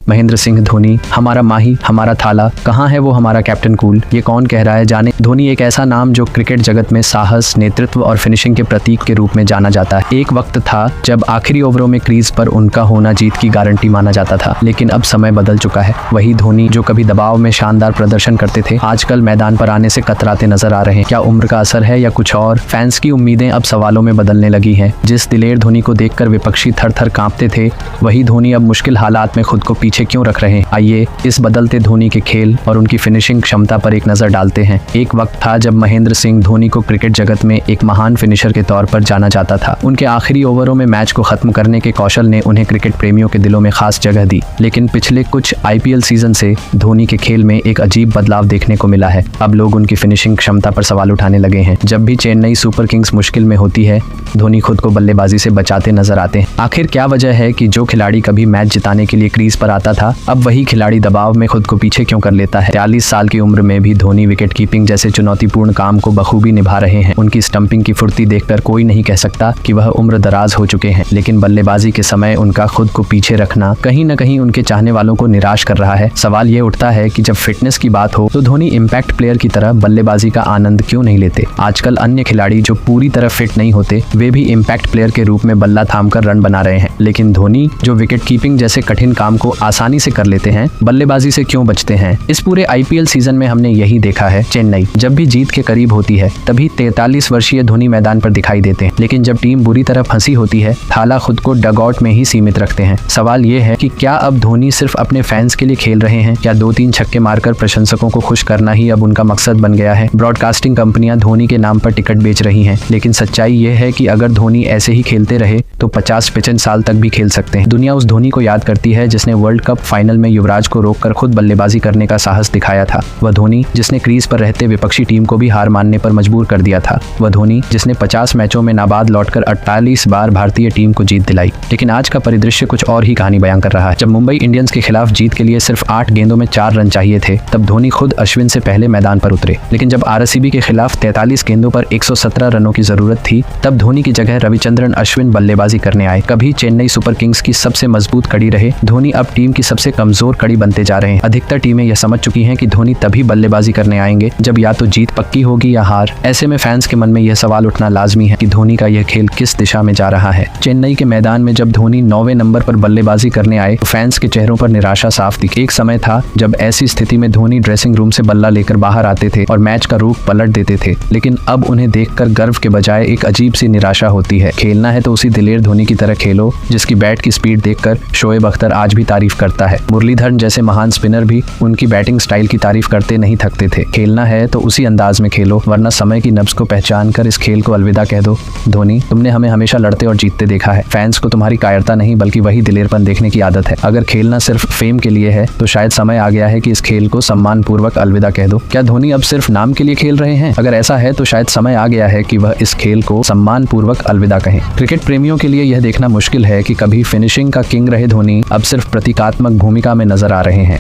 महेंद्र सिंह धोनी, हमारा माही, हमारा थाला, कहाँ है वो हमारा कैप्टन कूल, ये कौन कह रहा है जाने। धोनी एक ऐसा नाम जो क्रिकेट जगत में साहस, नेतृत्व और फिनिशिंग के प्रतीक के रूप में जाना जाता है। एक वक्त था जब आखिरी ओवरों में क्रीज पर उनका होना जीत की गारंटी माना जाता था, लेकिन अब समय बदल चुका है। वही धोनी जो कभी दबाव में शानदार प्रदर्शन करते थे, आजकल मैदान पर आने से कतराते नजर आ रहे हैं। क्या उम्र का असर है या कुछ और? फैंस की उम्मीदें अब सवालों में बदलने लगी हैं। जिस दिलेर धोनी को देखकर विपक्षी थर थर कांपते थे, वही धोनी अब मुश्किल हालात में खुद को पीछे क्यों रख रहे हैं। आइए इस बदलते धोनी के खेल और उनकी फिनिशिंग क्षमता पर एक नजर डालते हैं। एक वक्त था जब महेंद्र सिंह धोनी को क्रिकेट जगत में एक महान फिनिशर के तौर पर जाना जाता था। उनके आखिरी ओवरों में मैच को खत्म करने के कौशल ने उन्हें क्रिकेट प्रेमियों के दिलों में खास जगह दी। लेकिन पिछले कुछ आईपीएल सीजन से धोनी के खेल में एक अजीब बदलाव देखने को मिला है। अब लोग उनकी फिनिशिंग क्षमता पर सवाल उठाने लगे हैं। जब भी चेन्नई सुपर किंग्स मुश्किल में होती है, धोनी खुद को बल्लेबाजी से बचाते नजर आते हैं। आखिर क्या वजह है कि जो खिलाड़ी कभी मैच जिताने के लिए क्रीज पर आता था, अब वही खिलाड़ी दबाव में खुद को पीछे क्यों कर लेता है। 43 साल की उम्र में भी धोनी विकेट कीपिंग जैसे चुनौतीपूर्ण काम को बखूबी निभा रहे हैं। उनकी स्टंपिंग की फुर्ती देखकर कोई नहीं कह सकता कि वह उम्र दराज हो चुके हैं, लेकिन बल्लेबाजी के समय उनका खुद को पीछे रखना कहीं न कहीं उनके चाहने वालों को निराश कर रहा है। सवाल ये उठता है कि जब फिटनेस की बात हो तो धोनी इम्पैक्ट प्लेयर की तरह बल्लेबाजी का आनंद क्यों नहीं लेते। आजकल अन्य खिलाड़ी जो पूरी तरह फिट नहीं होते, वे भी इम्पैक्ट प्लेयर के रूप में बल्ला थामकर रन बना रहे हैं, लेकिन धोनी जो विकेट कीपिंग जैसे कठिन काम को आसानी से कर लेते हैं, बल्लेबाजी से क्यों बचते हैं। इस पूरे आईपीएल सीजन में हमने यही देखा है। चेन्नई जब भी जीत के करीब होती है, तभी 43 वर्षीय धोनी मैदान पर दिखाई देते हैं, लेकिन जब टीम बुरी तरह फंसी होती है, थाला खुद को डगआउट में ही सीमित रखते हैं। सवाल ये है कि क्या अब धोनी सिर्फ अपने फैंस के लिए खेल रहे हैं, या 2-3 छक्के मारकर प्रशंसकों को खुश करना ही अब उनका मकसद बन गया है। ब्रॉडकास्टिंग कंपनियां धोनी के नाम पर टिकट बेच रही हैं, लेकिन सच्चाई ये है कि अगर धोनी ऐसे ही खेलते रहे तो 50-55 साल तक भी खेल सकते हैं। दुनिया उस धोनी को याद करती है जिसने वर्ल्ड कप फाइनल में युवराज को रोककर खुद बल्लेबाजी करने का साहस दिखाया था। वह धोनी जिसने क्रीज पर रहते विपक्षी टीम को भी हार मानने पर मजबूर कर दिया था। वह धोनी जिसने 50 मैचों में नाबाद लौटकर 48 बार भारतीय टीम को जीत दिलाई। लेकिन आज का परिदृश्य कुछ और ही कहानी बयां कर रहा है। जब मुंबई इंडियंस के खिलाफ जीत के लिए सिर्फ 8 गेंदों में 4 रन चाहिए थे, तब धोनी खुद अश्विन से पहले मैदान पर उतरे। लेकिन जब आरसीबी के खिलाफ 43 गेंदों पर 117 रनों की जरूरत थी, तब धोनी की जगह रविचंद्रन अश्विन बल्लेबाजी करने आए। कभी चेन्नई सुपर किंग्स की सबसे मजबूत कड़ी रहे, धोनी अब टीम की सबसे कमजोर कड़ी बनते जा रहे हैं। अधिकतर टीमें यह समझ चुकी हैं कि धोनी तभी बल्लेबाजी करने आएंगे जब या तो जीत पक्की होगी या हार। ऐसे में फैंस के मन में यह सवाल उठना लाजमी है कि धोनी का यह खेल किस दिशा में जा रहा है। चेन्नई के मैदान में जब धोनी 9वें नंबर पर बल्लेबाजी करने आए तो फैंस के चेहरों पर निराशा साफ दिखी। एक समय था जब ऐसी स्थिति में धोनी ड्रेसिंग रूम से बल्ला लेकर बाहर आते थे और मैच का रुख पलट देते थे, लेकिन अब उन्हें देखकर गर्व के बजाय एक अजीब सी निराशा होती है। खेलना है तो उसी दिलेर धोनी की तरह खेलो जिसकी बैट की स्पीड देखकर शोएब अख्तर आज भी तारीफ करता है। मुरलीधरन जैसे महान स्पिनर भी उनकी बैटिंग स्टाइल की तारीफ करते नहीं थकते थे। खेलना है तो उसी अंदाज में खेलो, वरना समय की नब्ज को पहचान कर इस खेल को अलविदा कह दो। धोनी, तुमने हमें हमेशा लड़ते और जीतते देखा है। फैंस को तुम्हारी कायरता नहीं बल्कि वही दिलेरपन देखने की आदत है। अगर खेलना सिर्फ फेम के लिए है तो शायद समय आ गया है कि इस खेल को सम्मान पूर्वक अलविदा कह दो। क्या धोनी अब सिर्फ नाम के लिए खेल रहे हैं? अगर ऐसा है तो शायद समय आ गया है कि वह इस खेल को सम्मान पूर्वक अलविदा कहें। क्रिकेट प्रेमियों के लिए यह देखना मुश्किल है कि कभी फिनिशिंग का किंग रहे धोनी अब सिर्फ प्रतीकात्मक भूमिका में नजर आ रहे हैं।